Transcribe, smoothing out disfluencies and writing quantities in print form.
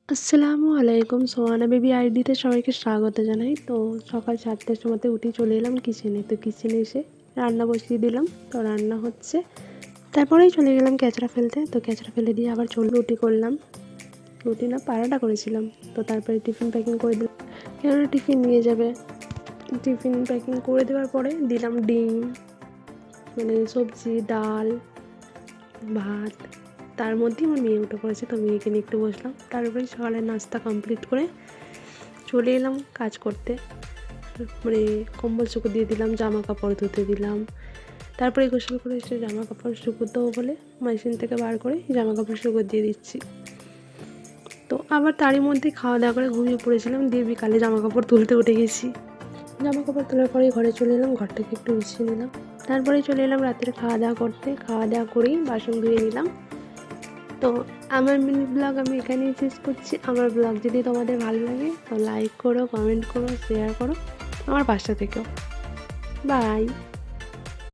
আসসালামু আলাইকুম, সোহানা বেবি আইডিতে সবাইকে স্বাগত জানাই। তো সকাল 7টার সময়তে উঠে চলে এলাম কিচেনে। তো কিচেনে এসে রান্না বসিয়ে দিলাম। তো রান্না হচ্ছে, তারপরেই চলে গেলাম ক্যাচড়া ফেলতে। তো ক্যাচড়া ফেলে দিয়ে আবার রুটি করলাম, রুটি না পারাটা করেছিলাম। তো তারপরে টিফিন প্যাকিং করে দিলাম, কেননা টিফিন নিয়ে যাবে। টিফিন প্যাকিং করে দেওয়ার পরে দিলাম ডিম, মানে সবজি, ডাল, ভাত। তার মধ্যেই আমার মেয়ে উঠে পড়েছে, তো মেয়েকে নিয়ে একটু বসলাম। তারপরে সকালের নাস্তা কমপ্লিট করে চলে এলাম কাজ করতে। মানে কম্বল শুকো দিয়ে দিলাম, জামা কাপড় ধুতে দিলাম। তারপরে গোসল করে এসে জামা কাপড় শুকোতেও বলে মেশিন থেকে বার করে জামা কাপড় শুকো দিয়ে দিচ্ছি। তো আবার তারই মধ্যে খাওয়া দাওয়া করে ঘুমিয়ে পড়েছিলাম, দিয়ে বিকালে জামা কাপড় তুলতে উঠে গেছি। জামা কাপড় তোলার পরেই ঘরে চলে এলাম, ঘরটাকে একটু গুছিয়ে নিলাম। তারপরে চলে এলাম রাত্রে খাওয়া দাওয়া করতে। খাওয়া দাওয়া করেই বাসন ধুয়ে নিলাম। তো আমার মিনি ব্লগ আমি এখানেই শেষ করছি। আমার ব্লগ যদি তোমাদের ভালো লাগে তো লাইক করো, কমেন্ট করো, শেয়ার করো, আমার পাশে থেকেও। বাই।